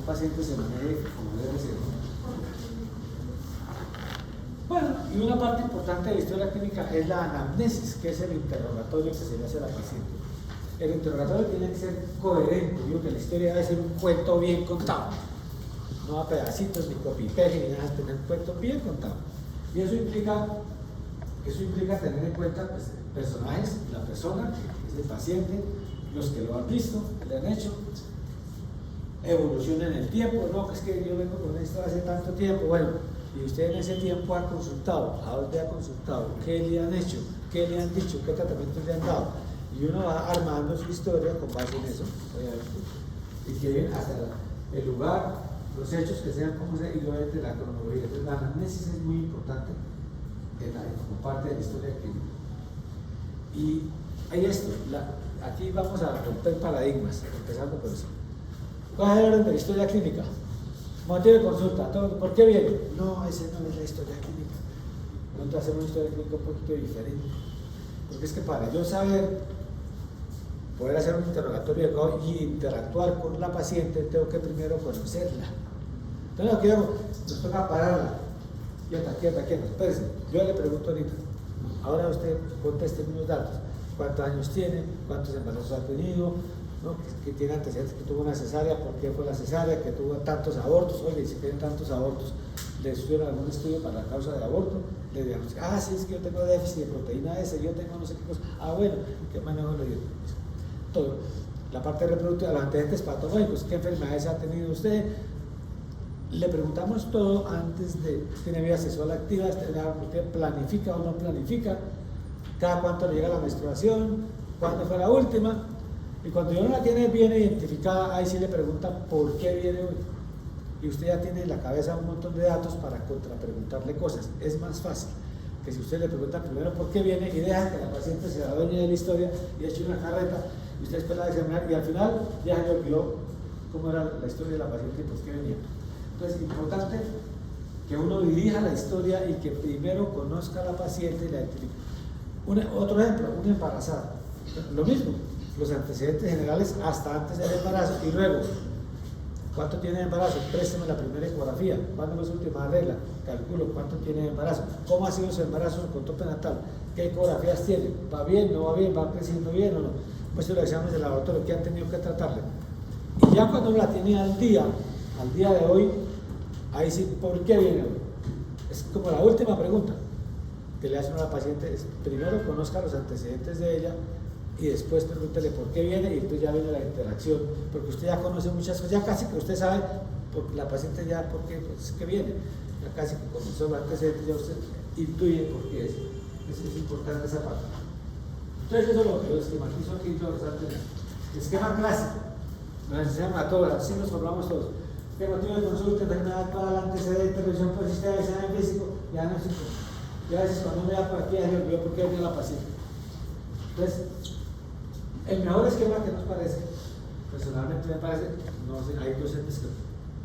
un paciente se maneje como debe ser. Bueno, y una parte importante de la historia clínica es la anamnesis, que es el interrogatorio que se le hace a la paciente. El interrogatorio tiene que ser coherente, digo que la historia debe ser un cuento bien contado, no a pedacitos, ni copy-paste, ni nada, tener un cuento bien contado. Y eso implica tener en cuenta pues, personajes, la persona, que es el paciente, los que lo han visto, que le han hecho, evolución en el tiempo, no, que es que yo vengo con esto hace tanto tiempo, bueno, y usted en ese tiempo ha consultado, ¿a dónde ha consultado? ¿Qué le han hecho? ¿Qué le han dicho? ¿Qué tratamientos le han dado? Y uno va armando su historia con base en eso, obviamente, y que hasta el lugar, los hechos que sean como sea, y obviamente la cronología. Entonces la anamnesis es muy importante como parte de la historia clínica. Y hay esto, aquí vamos a romper paradigmas, empezando por eso. ¿Cuál es el orden de la historia clínica? Motivo de consulta, ¿por qué viene? No, ese no es la historia clínica. Nosotros hacemos una historia clínica un poquito diferente. Porque es que para yo saber, poder hacer un interrogatorio y interactuar con la paciente, tengo que primero conocerla. Entonces, aquí nos toca pararla. Quieta, espérese. Yo le pregunto ahorita, ahora usted conteste unos datos. ¿Cuántos años tiene? ¿Cuántos embarazos ha tenido? ¿No? Que tiene antecedentes, que tuvo una cesárea, ¿por qué fue la cesárea? Que tuvo tantos abortos. Oye, si tienen tantos abortos, ¿le hicieron algún estudio para la causa de aborto? Le diagnostican, sí, es que yo tengo déficit de proteína S, yo tengo no sé qué cosa. Bueno, ¿qué manejo le dio? Todo. La parte reproductiva, los antecedentes patológicos, ¿qué enfermedades ha tenido usted? Le preguntamos todo antes de, ¿tiene vida sexual activa? ¿Usted planifica o no planifica? ¿Cada cuánto le llega la menstruación? ¿Cuándo fue la última? Y cuando uno la tiene bien identificada, ahí sí le pregunta por qué viene hoy. Y usted ya tiene en la cabeza un montón de datos para contrapreguntarle cosas. Es más fácil que si usted le pregunta primero por qué viene y deja que la paciente se adueñe de la historia y eche una carreta y usted espera a examinar y al final ya se le olvidó cómo era la historia de la paciente y por qué venía. Entonces, es importante que uno dirija la historia y que primero conozca a la paciente y la identifique. Otro ejemplo, una embarazada. Lo mismo, los antecedentes generales hasta antes del embarazo y luego. ¿Cuánto tiene de embarazo? Présteme la primera ecografía. ¿Cuándo fue su última regla? Calculo cuánto tiene de embarazo. ¿Cómo ha sido su embarazo con control prenatal? ¿Qué ecografías tiene? ¿Va bien? ¿No va bien? ¿Va creciendo bien o no? Pues los exámenes de laboratorio que han tenido que tratarle. Y ya cuando la tiene al día de hoy, ahí sí, ¿por qué viene hoy? Es como la última pregunta que le hacen a la paciente. Es, primero conozca los antecedentes de ella y después pregúntele por qué viene y entonces ya viene la interacción, porque usted ya conoce muchas cosas, ya casi que usted sabe, porque la paciente ya por qué pues, es que viene, ya casi que conoce los antecedentes, ya usted intuye por qué es importante esa parte. Entonces eso es lo que yo esquematizo aquí todos los antecedentes. Esquema clásico, nos enseñan a todos, así nos formamos todos. ¿Qué motivo de consulta, enfermedad actual, antecedente, revisión persistente, examen físico? Ya no existe. Ya a veces cuando me da por aquí ya se olvidó por qué viene la paciente. Entonces, el mejor esquema que nos parece, personalmente me parece, no sé, hay docentes que,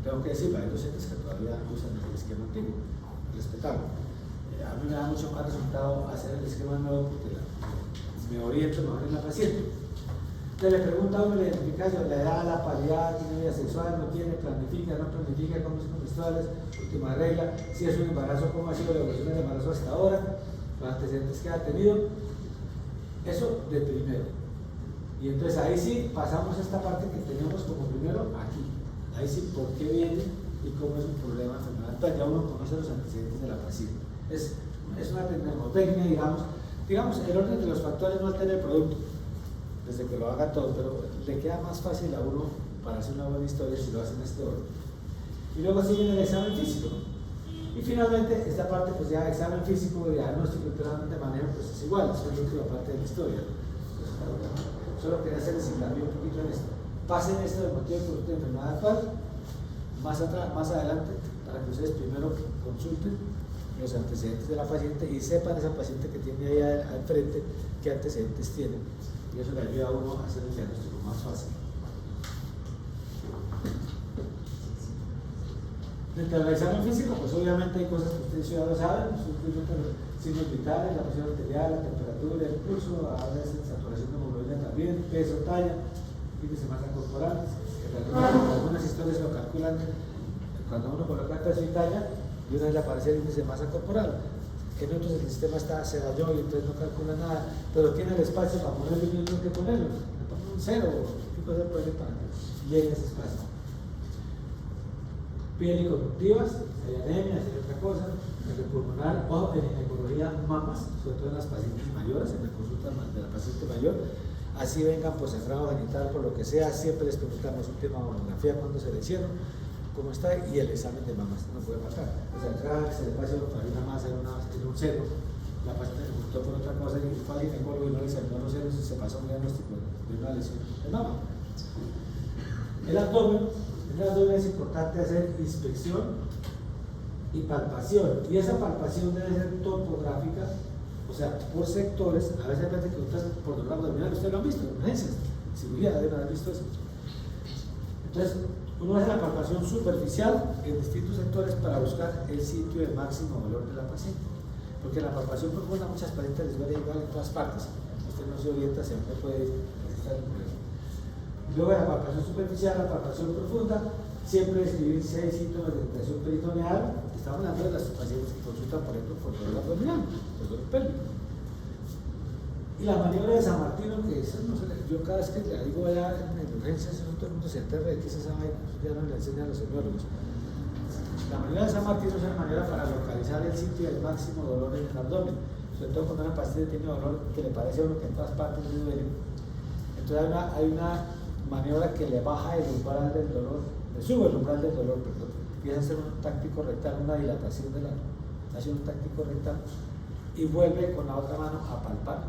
tengo que decirlo, hay docentes que todavía usan el esquema antiguo, respetable. A mí me da mucho más resultado hacer el esquema nuevo porque me oriento mejor en la paciente. Entonces le pregunta a uno la identificación, la edad, la paridad, tiene vida sexual, no tiene, planifica, no planifica, cómo son menstruales, última regla, si es un embarazo, cómo ha sido la evolución del embarazo hasta ahora, los antecedentes que ha tenido, eso de primero. Y entonces ahí sí pasamos esta parte que tenemos como primero aquí. Ahí sí, por qué viene y cómo es un problema enfermedad. Entonces ya uno conoce los antecedentes de la paciente. Es una mnemotecnia, digamos, el orden de los factores no altera el producto, desde que lo haga todo, pero le queda más fácil a uno para hacer una buena historia si lo hace en este orden. Y luego sigue el examen físico. Y finalmente, esta parte, pues ya examen físico, diagnóstico y tratamiento de manejo, pues es igual, es la última parte de la historia. Solo quería hacerles hincapié un poquito en esto. Pasen esto del motivo de consulta de enfermedad actual, más adelante, para que ustedes primero consulten los antecedentes de la paciente y sepan esa paciente que tiene ahí al frente qué antecedentes tiene. Y eso le ayuda a uno a hacer el diagnóstico más fácil. Dentro del examen físico, pues obviamente hay cosas que ustedes ya lo saben, signos vitales, la presión arterial, la temperatura, el pulso, a veces saturación de hemoglobina también, peso, talla, índice de masa corporal, Algunas historias lo calculan, cuando uno coloca peso y talla, y una vez le aparece el índice de masa corporal. En otros el sistema se dañó y entonces no calcula nada, pero tiene el espacio para ponerlo y no hay que ponerlo. Le pongo un cero, ¿qué cosa puede para que llegue a ese espacio? Piel y conductivas, sería anemia, sería otra cosa, pulmonar, o en ginecología, mamas, sobre todo en las pacientes mayores, en la consulta de la paciente mayor, así vengan por sangrado genital, por lo que sea, siempre les preguntamos un tema de mamografía cuando se le hicieron, cómo está, y el examen de mamas no puede faltar. O sea, cada vez se le pasa para una masa en un cero, la paciente le preguntó por otra cosa y fue al ginecólogo y no le examinó los ceros y se pasó un diagnóstico de una lesión de mama. El abdomen es importante hacer inspección y palpación, y esa palpación debe ser topográfica, o sea, por sectores. A veces hay gente que gusta por dolor abdominal, ustedes lo han visto, urgencias, cirugía, deben haber visto eso. Entonces, uno hace la palpación superficial en distintos sectores para buscar el sitio de máximo dolor de la paciente, porque la palpación profunda a muchas pacientes les duele igual en todas partes, usted no se orienta hacia dónde puede estar el problema. Luego de la palpación superficial, la palpación profunda, siempre describir si hay síntomas de irritación peritoneal. Estamos hablando de las pacientes que consultan, por ejemplo, por dolor abdominal, por dolor pélvico. Y la maniobra de San Martino, que eso no se le, yo cada vez que le digo allá en urgencias, todo el mundo se enterra de que es esa vaina, ya no le enseñan a los semiólogos. La maniobra de San Martino es una maniobra para localizar el sitio del máximo dolor en el abdomen, sobre todo cuando una paciente tiene dolor que le parece a uno que en todas partes le duele. Entonces hay una maniobra que le baja el umbral del dolor, le sube el umbral del dolor, perdón, y es hacer un táctico rectal, una dilatación de la, hace un táctico rectal y vuelve con la otra mano a palpar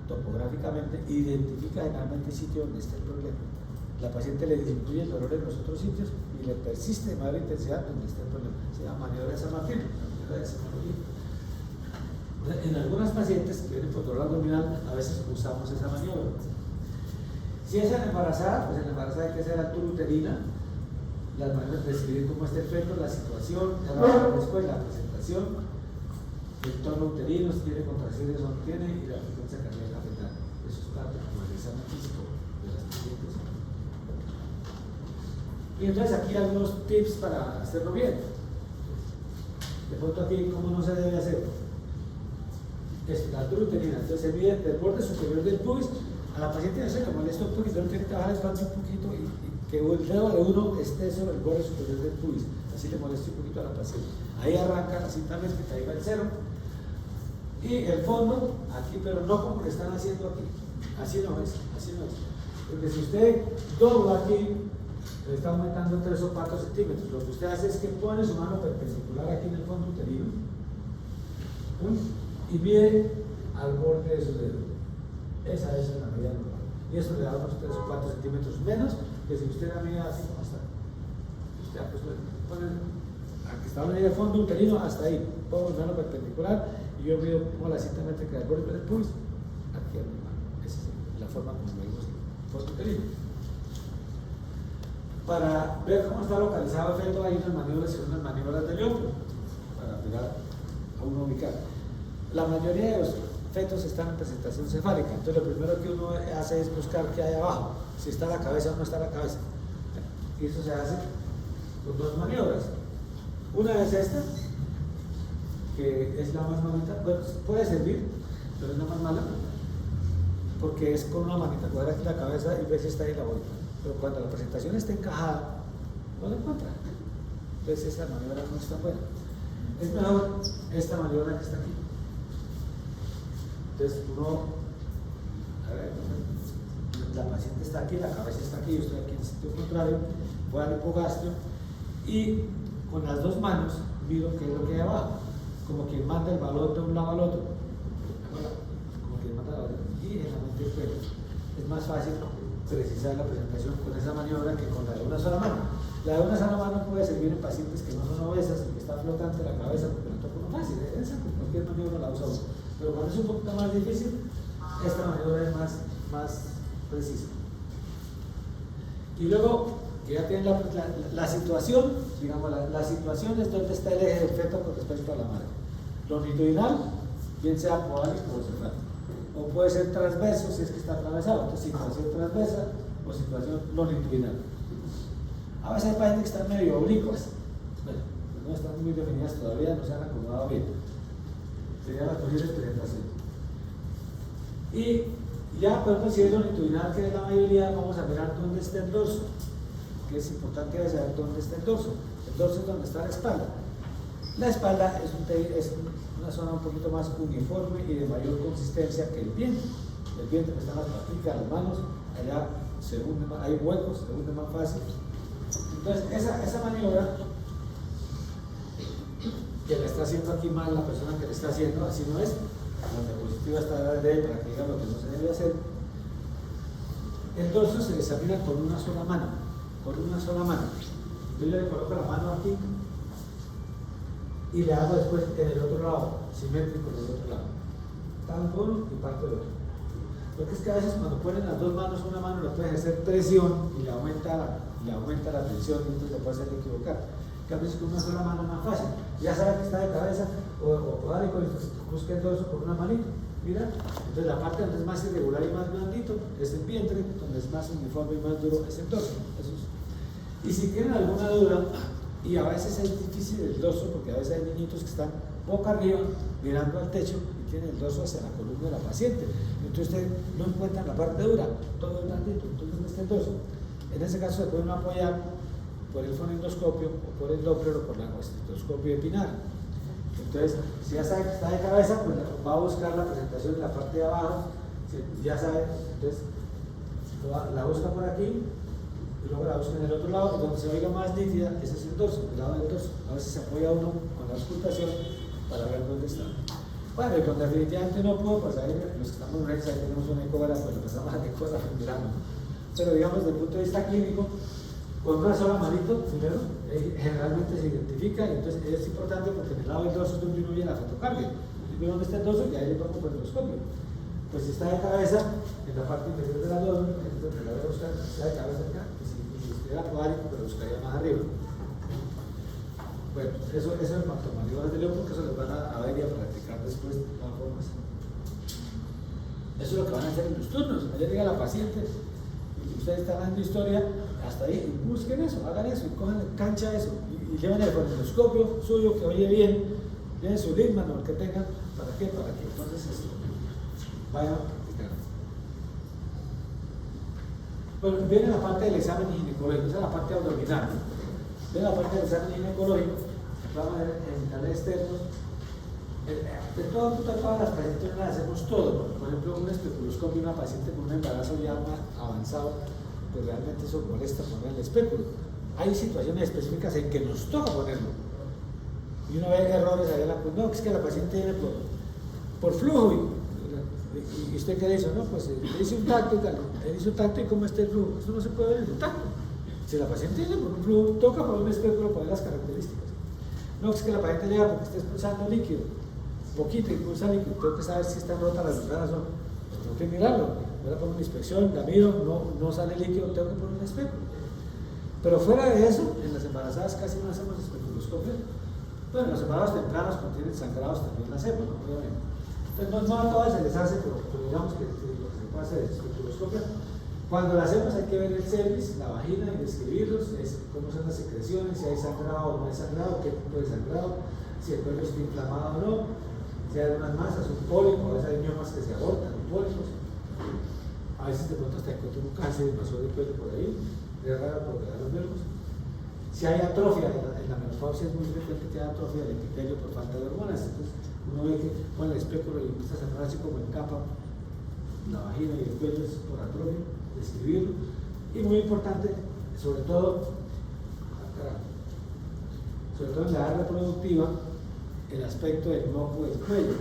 topográficamente, identifica generalmente el sitio donde está el problema. La paciente le disminuye el dolor en los otros sitios y le persiste de mayor intensidad donde está el problema. Se llama maniobra de San Martín, maniobra de psicología. En algunas pacientes que vienen por dolor abdominal, a veces usamos esa maniobra. Si es en embarazada, pues en embarazada hay que hacer altura uterina, las maneras de describir cómo está el feto, la situación, después la presentación, el tono uterino, si tiene contracciones o no tiene, y la frecuencia cardíaca fetal. Eso es parte como el examen físico de las pacientes. Y entonces aquí hay algunos tips para hacerlo bien. De pronto aquí, ¿cómo no se debe hacer? Es la altura uterina, entonces se mide del borde superior del pubis. A la paciente se le molesta un poquito, tiene que trabajar el panza un poquito y que el dedo de uno esté sobre el borde superior del pubis, así le molesta un poquito a la paciente. Ahí arranca así también, que ahí va el cero. Y el fondo, aquí, pero no como le están haciendo aquí. Así no es, así no es. Porque si usted dobla aquí, le está aumentando 3 o 4 centímetros. Lo que usted hace es que pone su mano perpendicular aquí en el fondo uterino y mide al borde de su dedo. Esa es la medida normal. Y eso le da unos 3 o 4 centímetros menos que si usted la mide así como está. Usted pues, pone aquí está la medida del fondo uterino hasta ahí. Pongo mi mano perpendicular y yo mido como la cinta métrica del borde del pubis aquí a mi mano. Esa es la forma como medimos el fondo uterino. Para ver cómo está localizado el feto, hay unas maniobras que son unas maniobras de Lyoto para pegar a uno ubicar. La mayoría de los fetos están en presentación cefálica, entonces lo primero que uno hace es buscar qué hay abajo, si está la cabeza o no está la cabeza. Y eso se hace con 2 maniobras. Una es esta, que es la más malita, bueno, puede servir, pero es la más mala, porque es con una manita coger aquí la cabeza y ver si está ahí la bolita. Pero cuando la presentación está encajada, no la encuentra. Entonces esta maniobra no está buena. Es mejor esta maniobra que está aquí. Entonces uno, a ver, la paciente está aquí, la cabeza está aquí, yo estoy aquí en el sitio contrario, voy al hipogastrio y con las 2 manos miro qué es lo que hay abajo, como quien manda el balón de un lado al otro, como quien manda el balón, y en la mente es más fácil precisar la presentación con esa maniobra que con la de una sola mano. La de una sola mano puede servir en pacientes que no son obesas y que está flotante la cabeza porque no toca uno fácil, esa con cualquier maniobra la usa uno. Pero cuando es un poquito más difícil, esta maniobra es más precisa. Y luego, que ya tienen la situación, digamos, la situación es donde está el eje del feto con respecto a la madre. Longitudinal, bien sea podálico o cefálico. O puede ser transverso si es que está atravesado, entonces situación transversa o situación longitudinal. A veces hay pacientes que están medio oblicuas, bueno, no están muy definidas todavía, no se han acomodado bien. Sería la posible presentación. Y ya podemos decir longitudinal, que es la mayoría, vamos a mirar dónde está el dorso, que es importante saber dónde está el dorso. El dorso es donde está la espalda. La espalda es una zona un poquito más uniforme y de mayor consistencia que el vientre. El vientre está en las paticas, las manos, allá se hunde más, hay huecos, se hunde más fácil. Entonces, esa maniobra que la está haciendo aquí mal la persona que le está haciendo, así no es. La diapositiva está de ahí para que digan lo que no se debe hacer. El dorso se examina con una sola mano, Yo le coloco la mano aquí y le hago después en el otro lado, simétrico en el otro lado. Talón y parte del otro. Lo que es que a veces cuando ponen las dos manos, una mano le puede ejercer presión y le aumenta la tensión y entonces le puede hacer equivocar. Que a veces con una sola mano es más fácil. Ya sabe que está de cabeza o dale con esto, busca el dorso con una manito. Mira, entonces la parte donde es más irregular y más blandito es el vientre, donde es más uniforme y más duro es el dorso. Y si tienen alguna duda, y a veces es difícil el dorso, porque a veces hay niñitos que están boca arriba, mirando al techo y tienen el dorso hacia la columna de la paciente. Entonces ustedes no encuentran la parte dura, todo es blandito, entonces ¿dónde está el dorso? En ese caso se pueden apoyar por el fonendoscopio o por el Doppler o por el estetoscopio epinar. Entonces, si ya sabe que está de cabeza, pues va a buscar la presentación de la parte de abajo, ya sabe, entonces la busca por aquí y luego la busca en el otro lado, y donde se oiga más nítida, ese es el dorso, el lado del dorso. A veces se apoya uno con la auscultación para ver dónde está. Bueno, y cuando definitivamente no puedo, pues ahí los que estamos en Rex, ahí tenemos una ecógrafo, pues lo pasamos a la ecógrafo y miramos. Pero digamos, desde el punto de vista clínico, con una sola manito, primero, generalmente se identifica, y entonces es importante porque en el lado del dorso es donde uno ve la fotocardia. Yo dónde está el dorso y ahí le tomo por el endoscopio. Pues si está de cabeza, en la parte inferior del abdomen, entonces la voy a buscar, si está de cabeza acá, y si estuviera podálico, pero buscaría más arriba. Bueno, eso es en cuanto a maniobras de León, porque eso les van a ver y a practicar después de todas formas. Eso es lo que van a hacer en los turnos. Allá llega la paciente, y ustedes están dando historia, hasta ahí, y busquen eso, hagan eso, y cojan cancha eso, y lleven el fonendoscopio suyo que oye bien, lleven su Littmann o el que tengan, ¿para qué? Para que entonces esto vayan a practicar. Bueno, viene la parte del examen ginecológico, esa es la parte abdominal. Viene la parte del examen ginecológico, vamos a ver genitales externos. De todas las pacientes no las hacemos todo. Por ejemplo, un especuloscopio, una paciente con un embarazo ya más avanzado, pues realmente eso molesta poner el espéculo. Hay situaciones específicas en que nos toca ponerlo. Y uno ve errores allá en la no, es que la paciente viene por flujo. ¿Y usted qué dice? No, pues le hice un tacto y tal. Le hice un tacto y cómo está el flujo. Eso no se puede ver en el tacto. Si la paciente viene por un flujo, toca poner un espéculo para ver las características. No, es que la paciente llega porque está expulsando líquido. Poquito impulsa líquido. Tengo que saber si están rotas las membranas o no. Pues tengo que mirarlo. Voy a poner una inspección, la miro, no sale líquido, tengo que poner un espéculo. Pero fuera de eso, en las embarazadas casi no hacemos especuloscopio. Bueno, en los embarazados tempranos cuando tienen sangrados también lo hacemos, ¿no? Obviamente. Entonces no a todas se les hace, pero digamos que lo que se puede hacer es especuloscopio. Cuando lo hacemos hay que ver el cervix, la vagina y describirlos, cómo son las secreciones, si hay sangrado o no hay sangrado, qué tipo de sangrado, si el cuello está inflamado o no, si hay unas masas, un pólipo, a veces hay miomas que se abortan, pólipos. A veces de pronto hasta encuentro un cáncer invasor de cuello por ahí, es raro por dejar los nervios. Si hay atrofia, en la menopausia es muy frecuente que haya atrofia del epitelio por falta de hormonas, entonces uno ve que con el espéculo y empieza a cerrar así como en capa, la vagina y el cuello es por atrofia, describirlo. Y muy importante, sobre todo en la edad reproductiva, el aspecto del moco del cuello.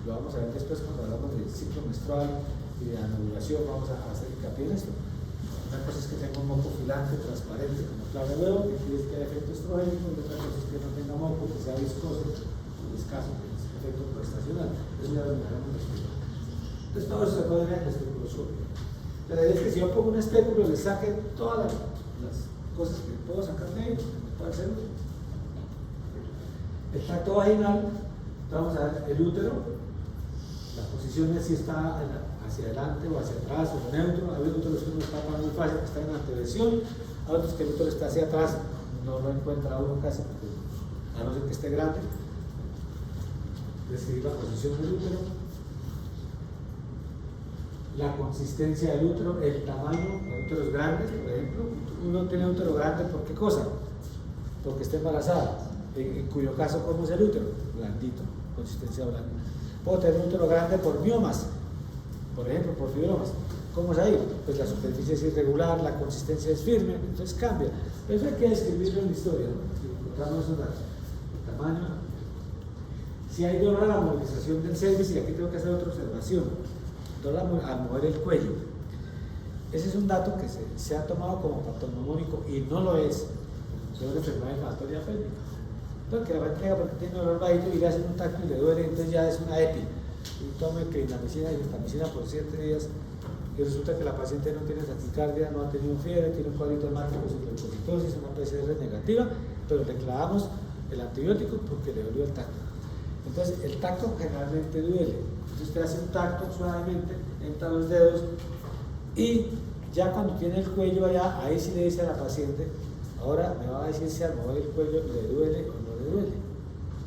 Lo vamos a ver después cuando hablamos del ciclo menstrual y de anovulación, vamos a hacer hincapié en esto. Una cosa es que tenga un moco filante, transparente, como clave de huevo, que quiere decir que hay efecto estrogénico, y otra cosa es que no tenga moco, que sea viscoso, o escaso, que es efecto proestacional. Eso ya lo miraremos después. Entonces todo eso se puede ver en el especuloscopio. La idea es que si yo pongo un espéculo, le saque todas las cosas que puedo sacar de ahí, para hacerlo. El tracto vaginal, vamos a ver el útero, las posiciones si está hacia adelante o hacia atrás o neutro. Hay úteros que uno está muy fácil, que está en anteversión, Hay otros que el útero está hacia atrás, no lo encuentra uno casi, porque, a no ser que esté grande. Describir la posición del útero, la consistencia del útero, el tamaño de úteros grandes, por ejemplo. Uno tiene útero grande ¿por qué cosa? Porque está embarazada, en cuyo caso, ¿cómo es el útero? Blandito, consistencia blanda. Puedo tener un útero grande por miomas, por ejemplo, por fibromas. ¿Cómo es ahí? Pues la superficie es irregular, la consistencia es firme, entonces cambia. Pero eso hay que describirlo en la historia, ¿no? Si encontramos esos datos. El tamaño. Si hay dolor a la movilización del cervix, y aquí tengo que hacer otra observación, dolor al mover el cuello. Ese es un dato que se ha tomado como patognomónico y no lo es de una enfermedad inflamatoria pélvica. Entonces, que la paciente porque tiene dolor bajito y le hacen un tacto y le duele, entonces ya es una EPI. Y tome clindamicina y gentamicina por 7 días y resulta que la paciente no tiene taquicardia, no ha tenido fiebre, tiene un cuadrito hemático sin leucocitosis, una PCR negativa, pero le clavamos el antibiótico porque le dolió el tacto. Entonces, el tacto generalmente duele. Entonces, usted hace un tacto suavemente, entra los dedos y ya cuando tiene el cuello allá, ahí sí le dice a la paciente, ahora me va a decir si al mover el cuello le duele o no le duele.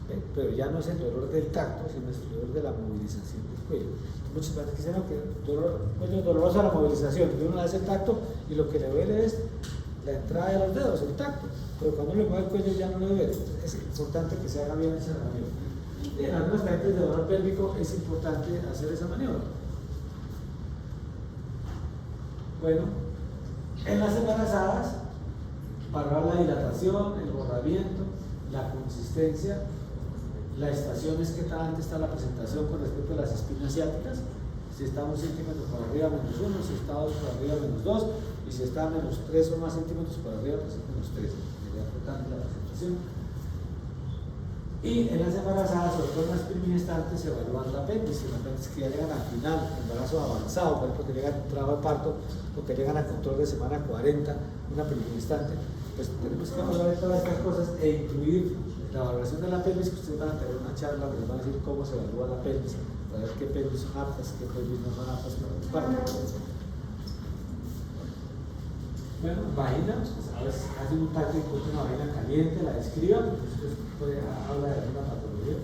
¿Ven? Pero ya no es el dolor del tacto, sino es el dolor de la movilización del cuello. Muchas veces dicen que cuello doloroso a la movilización, y uno le hace el tacto y lo que le duele es la entrada de los dedos, el tacto. Pero cuando le mueve el cuello ya no le duele. Es importante que se haga bien esa maniobra. Y en algunas pacientes de dolor pélvico es importante hacer esa maniobra. Bueno, en las embarazadas, para la dilatación, el borramiento, la consistencia, la estación es que antes está la presentación con respecto a las espinas ciáticas, si está 1 centímetro por arriba menos 1, si está 2 por arriba menos 2, y si está menos 3 o más centímetros por arriba, pues es menos 3, sería importante la presentación. Y en las embarazadas, sobre todo en las primigestantes, se evalúan la apéndice, la apéndice que ya llegan al final, embarazo avanzado, por ejemplo, que llegan a entrada al parto, o que llegan a control de semana 40, una primigestante, pues tenemos que evaluar todas estas cosas e incluir la valoración de la pelvis, que ustedes van a tener una charla donde les van a decir cómo se evalúa la pelvis, para ver qué pelvis son aptas, qué pelvis no son aptas para el parto. Bueno, vagina, pues a veces hacen un tacto y encuentran una vagina caliente, la describan, entonces puede hablar de alguna patología.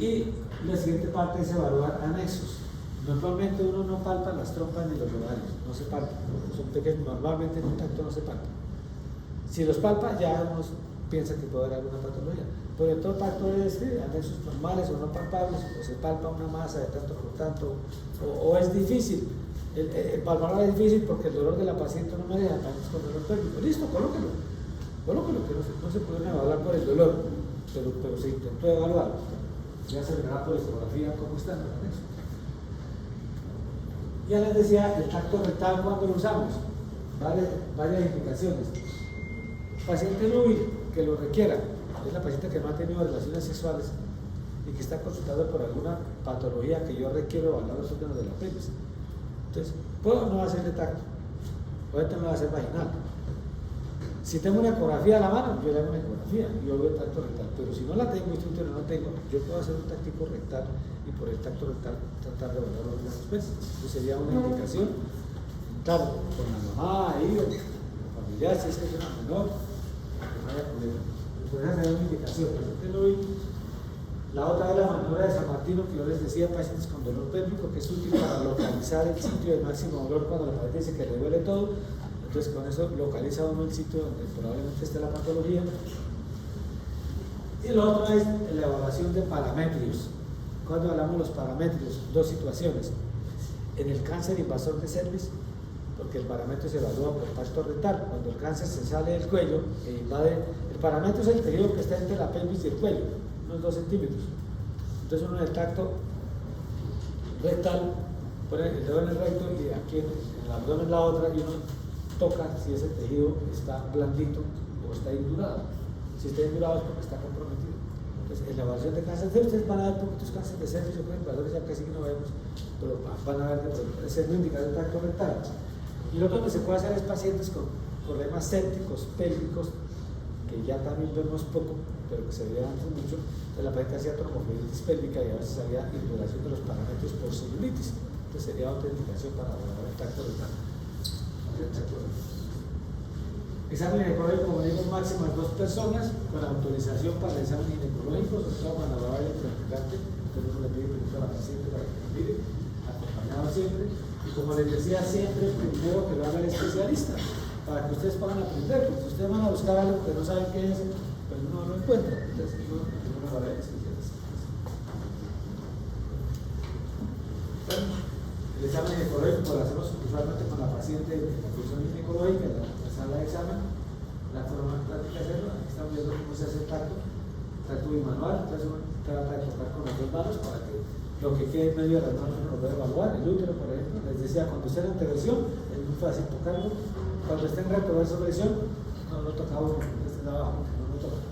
Y la siguiente parte es evaluar anexos. Normalmente uno no palpa las trompas ni los ovarios, no se palpa, son pequeños, normalmente en un tacto no se palpa. Si los palpa, ya uno piensa que puede haber alguna patología. Pero en todo tacto es anexos normales o no palpables, o se palpa una masa de tanto por tanto, o es difícil. El palpar es difícil porque el dolor de la paciente no me deja, pacientes con dolor pélvico. Listo, colóquelo, que no se puede evaluar por el dolor, pero se intentó evaluar. Ya se verá por ecografía cómo están los anexos. Ya les decía, el tacto rectal, ¿cuándo lo usamos? Varias indicaciones. Paciente núbil que lo requiera, es la paciente que no ha tenido relaciones sexuales y que está consultado por alguna patología que yo requiero evaluar los órganos de la pelvis. Entonces, puedo no hacerle tacto, puedo no hacer vaginal. Si tengo una ecografía a la mano, yo le hago una ecografía y yo veo el tacto rectal. Pero si no la tengo, no tengo, yo puedo hacer un táctico rectal y por el tacto rectal tratar de evaluar los órganos pelvis. Eso sería una indicación, claro, con la mamá ahí, o familiar, si es que es una menor, que vaya con él. Pues esa sería una indicación. La otra es la maniobra de San Martino, que yo les decía, pacientes con dolor pélvico, que es útil para localizar el sitio de máximo dolor cuando la paciente dice que le duele todo. Entonces, con eso localiza uno el sitio donde probablemente esté la patología. Y lo otro es la evaluación de parametrios. Cuando hablamos de los parametrios, dos situaciones. En el cáncer invasor de cervix, porque el parámetro se evalúa por tacto rectal. Cuando el cáncer se sale del cuello e invade, el parámetro es el tejido que está entre la pelvis y el cuello, unos 2 centímetros. Entonces uno en el tacto rectal pone el dedo en el recto y aquí en el abdomen la otra y uno toca si ese tejido está blandito o está indurado. Si está indurado es porque está comprometido. Entonces en la evaluación de cáncer de cervix, ustedes van a ver poquitos cánceres de cervix, yo creo que en valores ya casi no vemos, pero van a ver de ser un indicador de tacto rectal. Y lo que se puede hacer es pacientes con problemas sépticos, pélvicos, que ya también vemos poco, pero que se veía antes mucho, de la paciente hacía trombofibritis pélvica y a veces había induración de los parámetros por celulitis. Entonces sería otra indicación para evaluar el tacto rectal. ¿Ok? Examen ginecológico, como digo, máximo de 2 personas, con autorización para el examen ginecológico, sobre todo cuando va a haber el practicante, entonces uno le pide permiso a la paciente para que lo mire, acompañado siempre, y como les decía siempre, primero que lo haga el especialista, para que ustedes puedan aprender, porque si ustedes van a buscar algo que no saben qué es, pues no lo encuentran, entonces uno lo hará el especialista. Bueno, el examen ginecológico lo hacemos usualmente con la paciente de la función ginecológica, la sala de examen, la forma práctica de hacerlo. Aquí estamos viendo cómo se hace el tacto bimanual, entonces uno trata de tocar con las 2 manos para que lo que quede en medio de las manos uno lo pueda evaluar. El útero, por ejemplo, les decía, cuando esté en anteversión es muy fácil tocarlo, cuando esté en retroversión no lo tocamos desde abajo, no lo toca.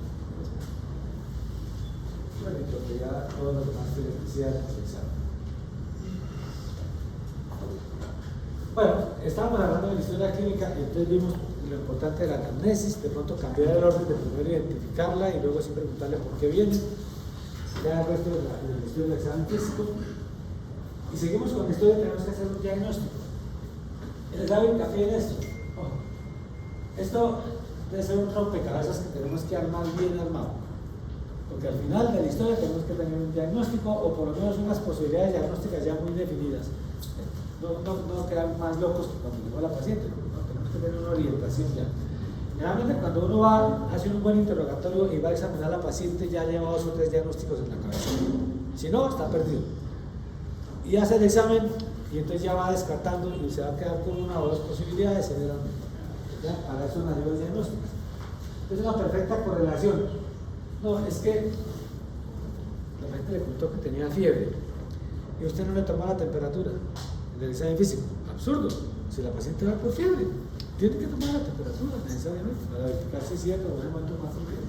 Bueno, y lo que ya todos los demás que les decía del examen. Bueno, estábamos hablando de la historia clínica y entonces vimos lo importante de la anamnesis, de pronto cambiar el orden de primero identificarla y luego sí preguntarle por qué viene, ya el resto de la historia del examen físico. Y seguimos con la historia, tenemos que hacer un diagnóstico. ¿Les da hincapié en esto? Esto debe ser un rompecabezas que tenemos que armar bien armado, porque al final de la historia tenemos que tener un diagnóstico o por lo menos unas posibilidades diagnósticas ya muy definidas. No quedan más locos que cuando llegó la paciente, ¿no? Tenemos que tener una orientación ya. Generalmente cuando uno va a hacer un buen interrogatorio y va a examinar a la paciente ya lleva 2 o 3 diagnósticos en la cabeza. Si no, está perdido. Y hace el examen y entonces ya va descartando y se va a quedar con 1 o 2 posibilidades generalmente. ¿Ya? Para eso nacieron los diagnósticos. Es una perfecta correlación. No, es que la gente le contó que tenía fiebre y usted no le tomó la temperatura del examen físico. Absurdo. Si la paciente va por fiebre, tiene que tomar la temperatura necesariamente para verificar si es cierto o no tomar fiebre.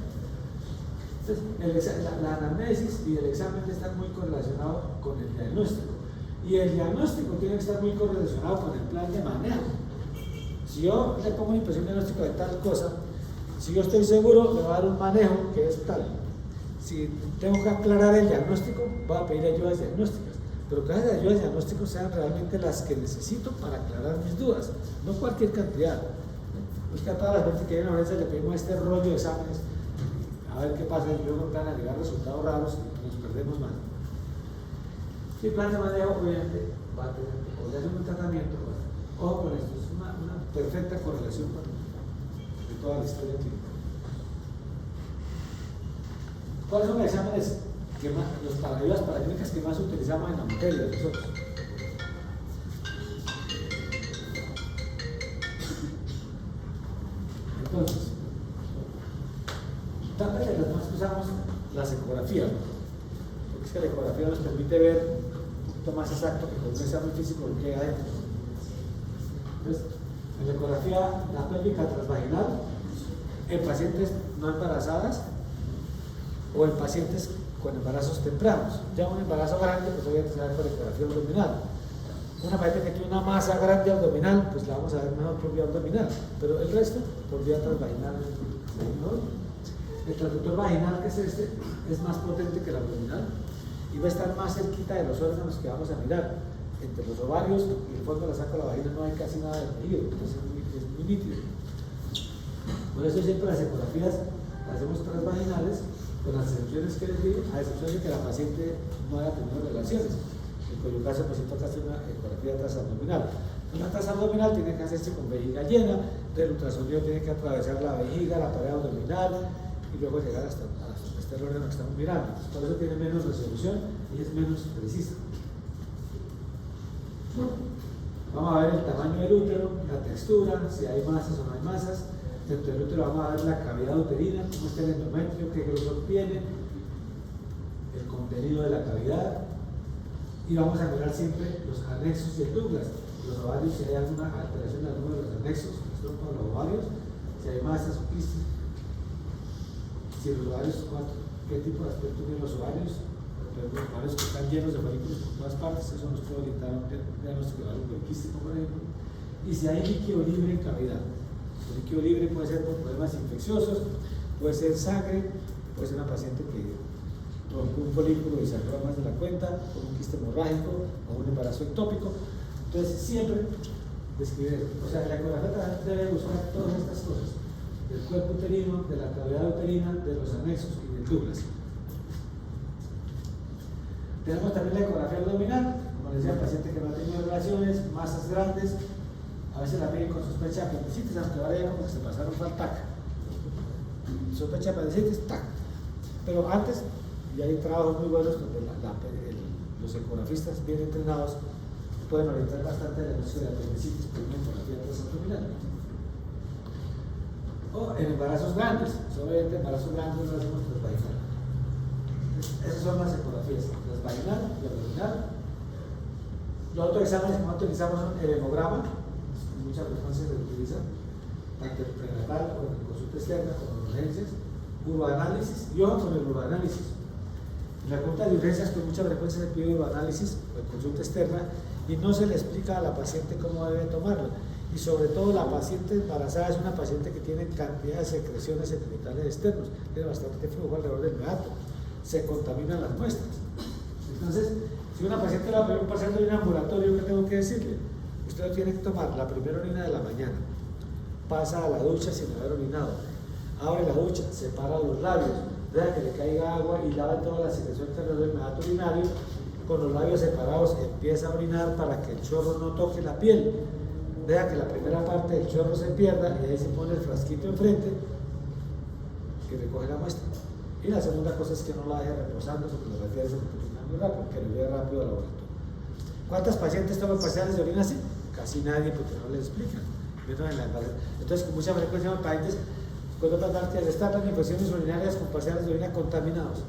Entonces, la anamnesis y el examen están muy correlacionados con el diagnóstico. Y el diagnóstico tiene que estar muy correlacionado con el plan de manejo. Si yo le pongo una impresión diagnóstica de tal cosa, si yo estoy seguro, me va a dar un manejo que es tal. Si tengo que aclarar el diagnóstico, voy a pedir ayudas diagnósticas. Pero que las ayudas diagnósticas sean realmente las que necesito para aclarar mis dudas, no cualquier cantidad. Es que a todas las veces que vienen a veces le pedimos este rollo de exámenes, a ver qué pasa, y luego van a llegar resultados raros y nos perdemos más. Si el plan de manejo, obviamente, va a tener, o ya es un tratamiento, ojo con esto, es una perfecta correlación de toda la historia clínica. ¿Cuáles son los exámenes? Los ayudas paraclínicas que más utilizamos en la materia nosotros. Entonces, tantas de las más que usamos las ecografías, porque es que la ecografía nos permite ver un poquito más exacto que con un examen físico lo que hay adentro. Entonces, en la ecografía, la pélvica transvaginal en pacientes no embarazadas o en pacientes con embarazos tempranos. Ya un embarazo grande, pues obviamente se va a ver con ecografía abdominal. Una paciente que tiene una masa grande abdominal, pues la vamos a ver mejor por vía abdominal, pero el resto por vía transvaginal. El transductor vaginal, que es este, es más potente que el abdominal y va a estar más cerquita de los órganos que vamos a mirar. Entre los ovarios y el fondo de la saco de la vagina no hay casi nada de tejido, entonces es muy nítido. Por eso siempre las ecografías las hacemos transvaginales, con las excepciones que les digo, a excepción de que la paciente no haya tenido relaciones, en cuyo caso pues toca hacer una ecografía transabdominal. Una transabdominal tiene que hacerse con vejiga llena, el ultrasonido tiene que atravesar la vejiga, la pared abdominal y luego llegar hasta el órgano que estamos mirando. Entonces, por eso tiene menos resolución y es menos precisa. Vamos a ver el tamaño del útero, la textura, si hay masas o no hay masas. Dentro del útero vamos a ver la cavidad uterina, cómo está el endometrio, qué grosor tiene, el contenido de la cavidad. Y vamos a mirar siempre los anexos y el Douglas, los ovarios, si hay alguna alteración de alguno de los anexos, los ovarios, si hay masas o quistes, si los ovarios, qué tipo de aspecto tienen los ovarios, los ovarios que están llenos de folículos por todas partes, eso nos puede orientar a un diagnóstico de algo poliquístico, por ejemplo. Y si hay líquido libre en cavidad. El líquido libre puede ser por problemas infecciosos, puede ser sangre, puede ser una paciente que rompió un folículo y sacó más de la cuenta, con un quiste hemorrágico o un embarazo ectópico. Entonces siempre describir eso. O sea, la ecografía debe buscar todas estas cosas, del cuerpo uterino, de la cavidad uterina, de los anexos y del Douglas. Tenemos también la ecografía abdominal, como les decía, paciente que no ha tenido relaciones, masas grandes, a veces la piden con sospecha de apendicitis, aunque ahora ya como que se pasaron fue al TAC. Sospecha de apendicitis, TAC. Pero antes, ya hay trabajos muy buenos donde los ecografistas bien entrenados pueden orientar bastante el diagnóstico de apendicitis por una ecografía transabdominal. O en embarazos grandes, obviamente embarazos grandes no lo hacemos transvaginal. Esas son las ecografías, transvaginal y abdominal. Los otros exámenes que no utilizamos son el hemograma, en muchas frecuencias se utiliza, tanto en prenatal como en consulta externa, como en urgencias, uroanálisis, y ojo con el uroanálisis. En la consulta de urgencias con mucha frecuencia se pide uroanálisis o en consulta externa y no se le explica a la paciente cómo debe tomarlo. Y sobre todo la paciente embarazada es una paciente que tiene cantidad de secreciones secretariales externos, tiene bastante flujo alrededor del meato, se contaminan las muestras. Entonces, si una paciente le va a pedir un parcial de orina ambulatorio, ¿qué tengo que decirle? Usted lo tiene que tomar la primera orina de la mañana, pasa a la ducha sin haber orinado, abre la ducha, separa los labios, deja que le caiga agua y lava toda la secreción alrededor del meato urinario, con los labios separados empieza a orinar para que el chorro no toque la piel, deja que la primera parte del chorro se pierda y ahí se pone el frasquito enfrente que recoge la muestra. Y la segunda cosa es que no la deje reposando porque lo refiere muy rápido, que lo lleve rápido al laboratorio. ¿Cuántas pacientes toman parciales de orina así? Casi nadie, porque no les explican. Entonces, con mucha frecuencia, los pacientes, cuando les destapan infecciones urinarias con parciales de orina contaminados.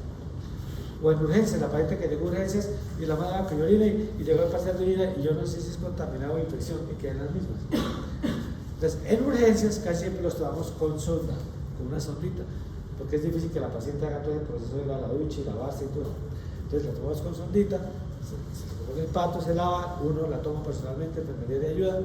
O en urgencias, la paciente que llegó a urgencias y la madre que yo orina y llegó al parcial de orina y yo no sé si es contaminado o infección y quedan las mismas. Entonces, en urgencias casi siempre los tomamos con sonda, con una sondita, porque es difícil que la paciente haga todo el proceso de ir a la ducha y lavarse y todo. Entonces la tomamos con sondita, se pone el pato, se lava, uno la toma personalmente, enfermería de ayuda,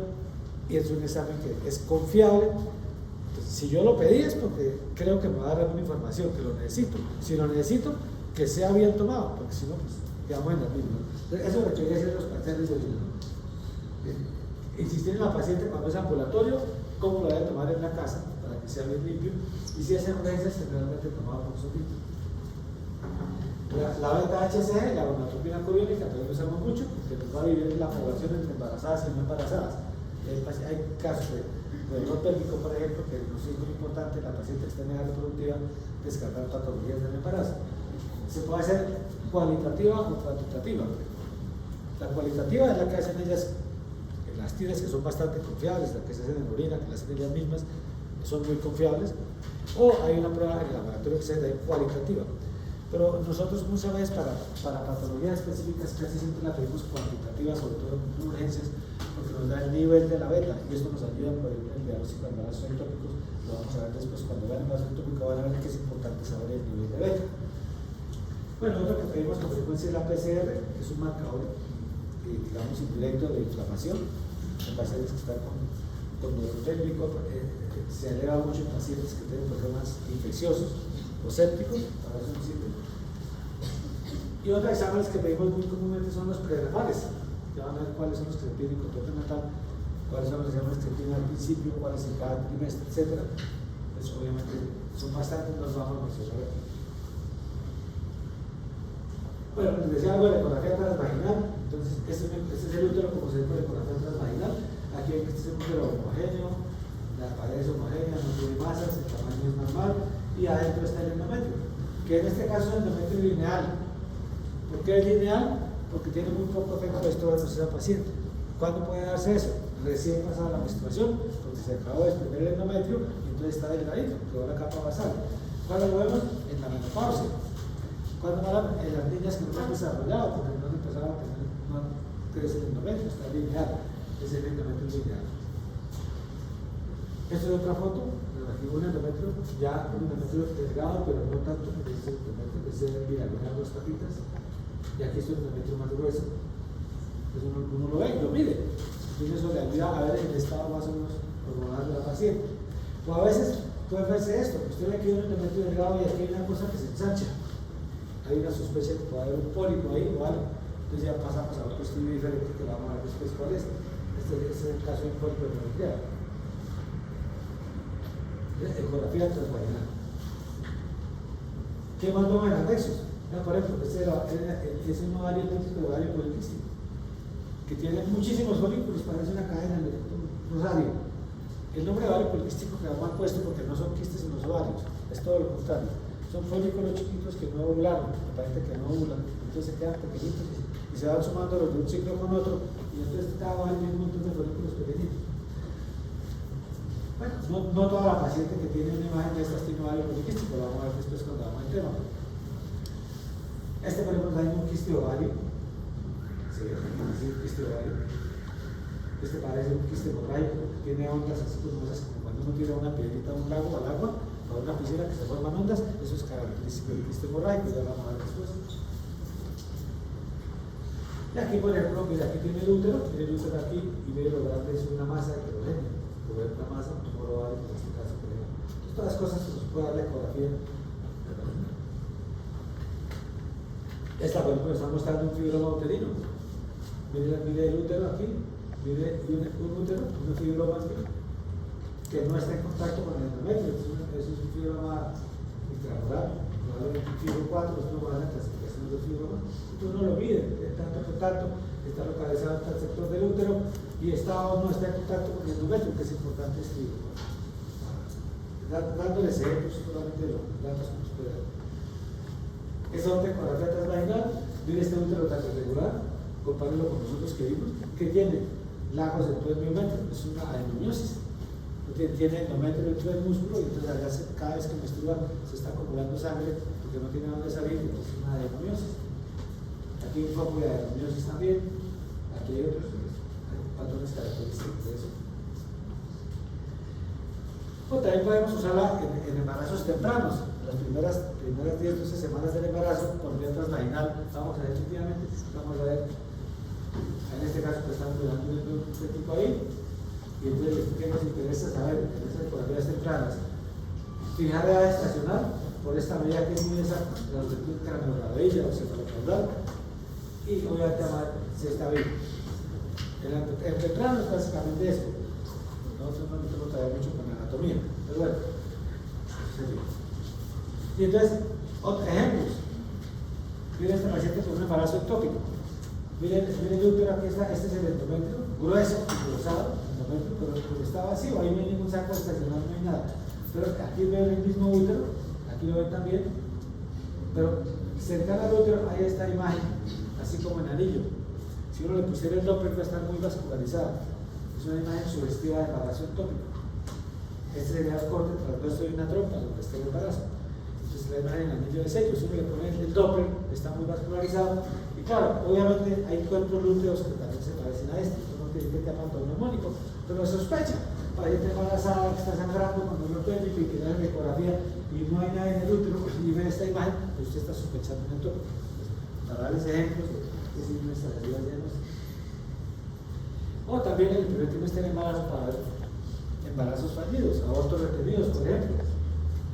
y es un examen que es confiable. Entonces, si yo lo pedí es porque creo que me va a dar alguna información, que lo necesito. Si lo necesito, que sea bien tomado, porque si no, pues quedamos en la misma. Entonces, eso requiere hacer los parciales de orina. Insistir en la paciente cuando es ambulatorio, cómo lo debe tomar en la casa, para que sea bien limpio, y si es en urgencias, generalmente tomado con sondita. La beta-HCG, la gonadotropina coriónica, también lo usamos mucho, porque nos va a dividir la población entre embarazadas y no embarazadas. Hay casos de dolor pélvico, por ejemplo, que nos es muy importante la paciente que está en edad reproductiva descartar patologías del embarazo. Se puede hacer cualitativa o cuantitativa. La cualitativa es la que hacen ellas, las tiras que son bastante confiables, las que se hacen en orina, que las hacen ellas mismas, son muy confiables. O hay una prueba en el laboratorio que se hace cualitativa. Pero nosotros muchas veces para patologías específicas casi siempre la pedimos cuantitativa, sobre todo en urgencias, porque nos da el nivel de la beta y esto nos ayuda por ejemplo en el diagnóstico de embarazos ectópicos. Lo vamos a ver después, cuando vean el embarazo ectópico van a ver que es importante saber el nivel de beta. Bueno, otro que pedimos con frecuencia es la PCR, que es un marcador digamos indirecto de inflamación en pacientes que están con dolor pélvico, se eleva mucho en pacientes que tienen problemas infecciosos o sépticos, para eso nos sirve. Y otros exámenes que pedimos muy comúnmente son los prenatales, que van a ver cuáles son los que se piden en control prenatal, cuáles son los exámenes que se piden al principio, cuáles en cada trimestre, etc. Pues obviamente son bastantes, nos vamos a mencionar aquí. Bueno, les decía algo de la ecografía transvaginal, entonces este es el útero como se ve por la ecografía transvaginal. Aquí hay que este es un útero homogéneo, la pared es homogénea, no tiene masas, el tamaño es normal y adentro está el endometrio, que en este caso es el endometrio lineal. ¿Por qué es lineal? Porque tiene muy poco efecto estrógenos en esa paciente. ¿Cuándo puede darse eso? Recién pasada la menstruación, porque se acabó de exprimir el endometrio y entonces está delgadito, quedó la capa basal. ¿Cuándo lo vemos? En la menopausia. Cuando van en las niñas que no han desarrollado, porque no empezaron a tener, no crece el endometrio, está lineal, es el endometrio lineal. Esta es otra foto, aquí un endometrio, ya un endometrio delgado, pero no tanto, porque es el endometrio, es el diagonal de dos patitas, y aquí es un endometrio más grueso. Entonces uno lo ve y lo mide, entonces eso le ayuda a ver el estado más o menos hormonal de la paciente. O a veces puede verse esto, usted ve aquí un endometrio delgado y aquí hay una cosa que se ensancha. Hay una sospecha de que puede haber un pólipo ahí o algo. Entonces ya pasamos a otro estudio diferente que lo vamos a ver después cuál es. Este es el caso de polipometría. Ecografía transvaginal. ¿Qué más vemos en anexos? Por ejemplo, este es un ovario típico de ovario poliquístico, que tiene muchísimos folículos, parece una cadena, un rosario. El nombre de ovario poliquístico que mal puesto porque no son quistes en los ovarios, es todo lo contrario. Son folículos chiquitos que no ovularon, aparente que no ovulan, entonces se quedan pequeñitos y se van sumando los de un ciclo con otro, y entonces cada ovario tiene un montón de folículos pequeñitos. Bueno, no toda la paciente que tiene una imagen de estas tiene ovario poliquístico, lo vamos a ver después cuando vamos al tema. Este, por ejemplo, hay un quiste ovario. Sí, un quiste ovario. Este parece un quiste hemorrágico, tiene ondas así como esas, como cuando uno tira una piedrita a un lago al agua, o a una piscina que se forman ondas, eso es característico del quiste hemorrágico, ya lo vamos a ver después. Y aquí, por ejemplo, mira, aquí tiene el útero aquí, y ve lo grande es una masa heterogénea, una masa, un tumor ovario, en este caso, por ejemplo. Todas las cosas que nos puede dar la ecografía. Esta, por ejemplo, está mostrando un fibroma uterino. Mire el útero aquí, mire un útero, un fibroma aquí, que no está en contacto con el endometrio. Es un fibroma intraoral, probablemente un fibro 4, es una buena clasificación del fibroma. Tú no lo mide, tanto contacto, está localizado en el sector del útero y está o no está en contacto con el endometrio, que es importante escribir. Dándoles ejemplos solamente de los datos que nos puede dar. Es otra ecografía transvaginal. Mire este útero tan irregular, compárenlo con nosotros que vimos, que tiene lagos dentro del miometrio, es una adenomiosis. Tiene endometrio dentro del músculo y entonces allá cada vez que menstrua se está acumulando sangre porque no tiene dónde salir, es una adenomiosis. Aquí hay un foco de adenomiosis también, aquí hay otros patrones característicos de eso. O también podemos usarla en embarazos tempranos. Las primeras 10-12 semanas del embarazo por vía transvaginal, vamos a ver efectivamente, vamos a ver, en este caso que estamos mirando un tipo ahí, y entonces ¿qué nos interesa saber en esas ecografías tempranas? Fijar edad estacional, por esta medida que es muy exacta, la longitud craneorradoidea o cefalocaudal, y obviamente se está bien. En temprano es básicamente eso. Nosotros no tenemos todavía mucho con la anatomía, pero bueno, y entonces, otros ejemplos. Miren este paciente con un embarazo ectópico. Miren el útero, aquí está, este es el endometrio, grueso, engrosado, pero está vacío, ahí no hay ningún saco estacional, no hay nada. Pero aquí veo el mismo útero, aquí lo ven también, pero cercano al útero hay esta imagen, así como en anillo. Si uno le pusiera el Doppler va a estar muy vascularizada. Es una imagen sugestiva de embarazo ectópico. Este sería el corte transverso de una trompa donde está el embarazo. Entonces la imagen en anillo de sello, si uno le pone el Doppler, está muy vascularizado. Y claro, obviamente hay cuerpos lúteos que también se parecen a este. Uno tiene que tener neumónico, pero sospecha. Paciente embarazada que está sangrando con dolor pélvico y que da la ecografía y no hay nada en el útero, y ve esta imagen, pues usted está sospechando un ectópico. Para darles ejemplos de si nuestras heridas ya no es. O también en el primer trimestre del embarazo para ver embarazos fallidos, abortos retenidos, por ejemplo.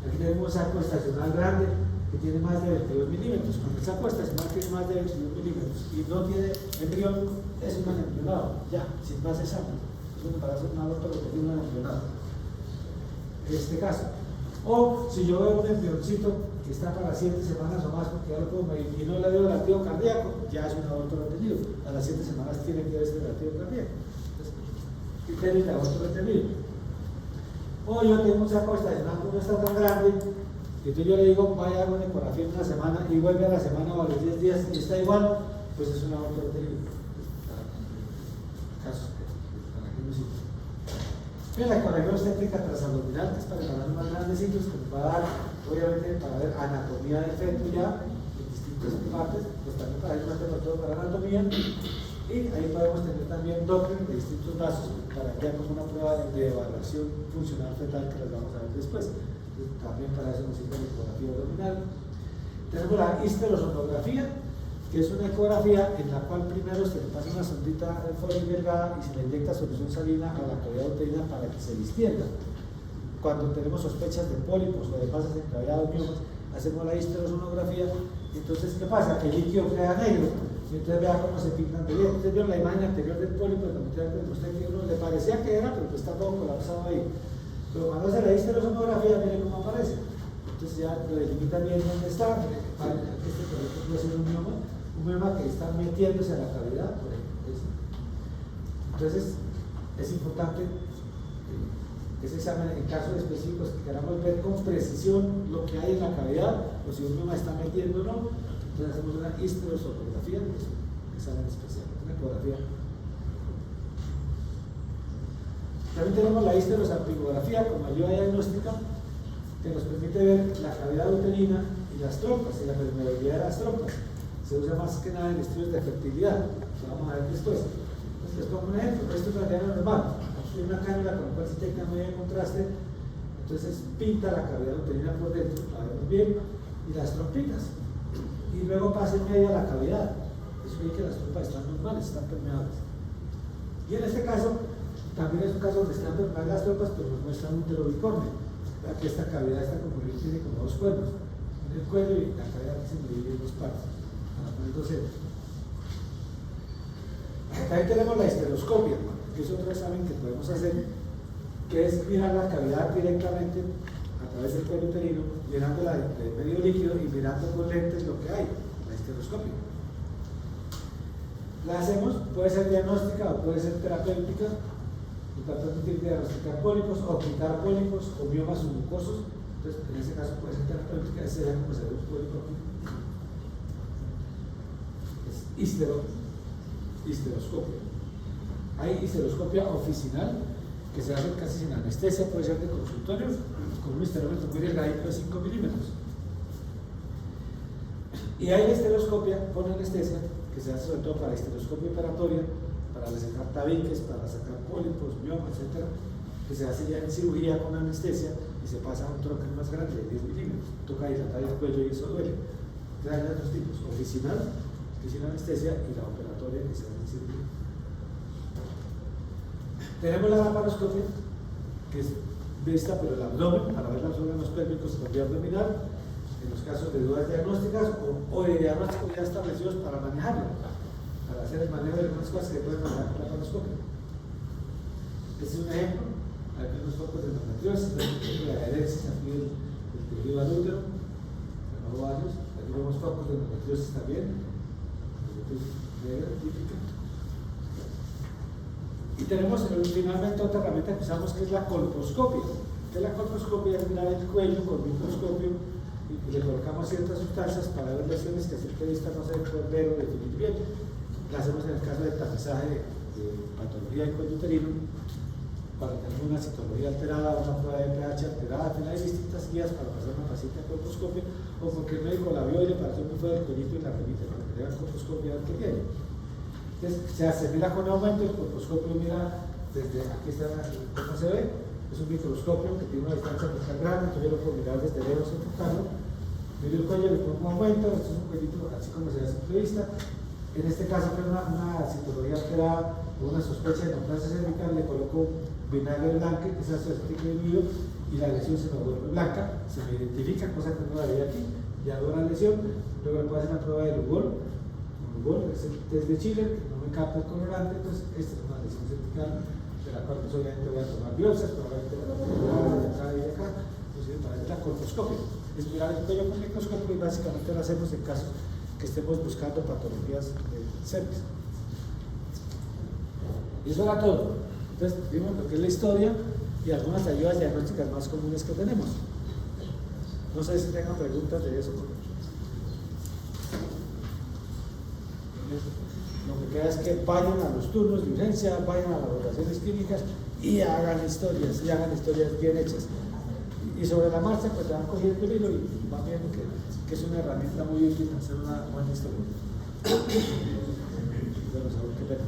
Aquí tenemos un saco estacional grande que tiene más de 22 milímetros. Cuando el saco estacional tiene más de 22 milímetros y no tiene embrión, es un embrionado, ya, sin más examen. Es un embarazo, un aborto retenido, un embrionado. En este caso. O si yo veo un embrioncito que está para 7 semanas o más, porque ya lo puedo medir, y no le veo latido cardíaco, ya es un aborto retenido. A las 7 semanas tiene que ver este latido cardíaco. Entonces, criterio de aborto retenido. O yo tengo un saco estacional que no está tan grande, y entonces yo le digo, vaya a una ecografía en una semana, y vuelve a la semana o a los 10 días y está igual, pues es un aborto retenido. Casos para que no sirva. Bien, la ecografía obstétrica transabdominal, que es para embarazo más grandecitos, que nos va a dar, obviamente, para ver anatomía del feto ya, en distintas partes, pues también para ir más todo para anatomía, y ahí podemos tener también Doppler de distintos vasos para que hagamos una prueba de evaluación funcional fetal que las vamos a ver después. Entonces, también para eso nos sirve la ecografía abdominal. Tenemos la histerosonografía, que es una ecografía en la cual primero se le pasa una sondita Foley delgada y se le inyecta solución salina a la cavidad uterina para que se distienda. cuando tenemos sospechas de pólipos o de masas encablladas, miomas, hacemos la histerosonografía. Entonces, ¿qué pasa? Que el líquido queda negro. Y entonces vea cómo se pintan de bien. Ustedes vieron la imagen anterior del pólipo, donde usted que uno le parecía que era, pero pues está todo colapsado ahí. Pero cuando hace la histerosonografía, miren cómo aparece. Entonces ya lo delimitan bien dónde está. Este proyecto puede ser un mioma que está metiéndose a la cavidad, por ejemplo. Entonces, es importante ese examen en casos específicos que queramos ver con precisión lo que hay en la cavidad, o si un mioma está metiendo o no. Entonces hacemos una histerosonografía, que es un examen especial, una ecografía. También tenemos la histerosalpingografía como ayuda diagnóstica, que nos permite ver la cavidad uterina y las trompas, y la permeabilidad de las trompas. Se usa más que nada en estudios de fertilidad, que vamos a ver después. Entonces les pongo un ejemplo, esto es una diana normal. Hay una cánula con la cual se detecta muy bien contraste, entonces pinta la cavidad uterina por dentro, la vemos bien, y las trompitas. Y luego pasa en medio a la cavidad. Eso quiere que las trompas están normales, están permeables. Y en este caso, también es un caso donde están permeables las trompas, pero nos muestra un uterobicornio. Aquí esta cavidad está como tiene como dos cuernos, en el cuello, y la cavidad que se divide en dos partes. Para poner dos centros. También tenemos la histeroscopia, que es otro examen que podemos hacer, que es mirar la cavidad directamente a través del cuello uterino, mirándola de medio líquido y mirando con lentes lo que hay, la histeroscopia. La hacemos, puede ser diagnóstica o puede ser terapéutica, y tratando de diagnosticar pólipos o quitar pólipos o miomas submucosos. Entonces, en ese caso puede ser terapéutica, ese sería como se ve un pólipo aquí. Es histeroscopia. Hay histeroscopia oficinal, que se hace casi sin anestesia, puede ser de consultorio, con un histerómetro muy delgadito de 5 milímetros. Y hay histeroscopia con anestesia, que se hace sobre todo para histeroscopia operatoria, para sacar tabiques, para sacar pólipos, miomas, etc., que se hace ya en cirugía con anestesia y se pasa a un trocar más grande de 10 milímetros. Toca dilatar el cuello y eso duele. Entonces hay otros tipos: oficinal, sin anestesia, y la operatoria, que se hace en cirugía. Tenemos la laparoscopia, que es vista por el abdomen, para ver los órganos pélvicos por vía abdominal, en los casos de dudas diagnósticas o de diagnósticos ya establecidos para manejarlo, para hacer el manejo de algunas cosas que pueden manejar con la laparoscopia. Este es un ejemplo. Aquí unos focos de endometriosis, la adherencia aquí del tejido al útero, los ovarios. Aquí vemos focos de endometriosis también, negra, típica. Y tenemos finalmente otra herramienta que usamos, que es la colposcopia. La colposcopia es mirar el cuello con microscopio y le colocamos ciertas sustancias para ver lesiones que a simple vista no se pueden ver o definir bien. La hacemos en el caso del tapizaje de patología del cuello uterino, para tener una citología alterada, una prueba de pH alterada. Al final hay distintas guías para pasar una paciente a colposcopia, o porque el médico la vio y le pareció muy fuerte el cuellito y la remite para que le hagan colposcopia al que tiene. Entonces, se mira con aumento, el colposcopio mira desde aquí, está cómo se ve. Es un microscopio que tiene una distancia focal grande, entonces yo lo puedo mirar desde lejos y enfocarlo. Miro el cuello, le pongo aumento, esto es un cuellito así como se ve a simple vista. En este caso, que es una citología alterada o una sospecha de neoplasia cervical, le coloco vinagre blanco, que es ácido acético diluido, y la lesión se me vuelve blanca, se me identifica, cosa que no la veía aquí, ya veo la lesión. Luego le puedo hacer una prueba de Lugol, que es el test de Chile, que no me capta el colorante. Entonces esta es una lesión cervical, de la cual pues obviamente voy a tomar biopsias, probablemente la de acá y de acá, inclusive para hacer la colposcopia. Es mirar el cuello con microscopio, y básicamente lo hacemos en casos que estemos buscando patologías de cervix. Y eso era todo. Entonces vimos lo que es la historia y algunas ayudas diagnósticas más comunes que tenemos. No sé si tengan preguntas de eso. Lo que queda es que vayan a los turnos de urgencia, vayan a las valoraciones clínicas y hagan historias bien hechas. Y sobre la marcha, pues van cogiendo el hilo y van viendo que es una herramienta muy útil hacer una buena historia. Bueno, qué pena.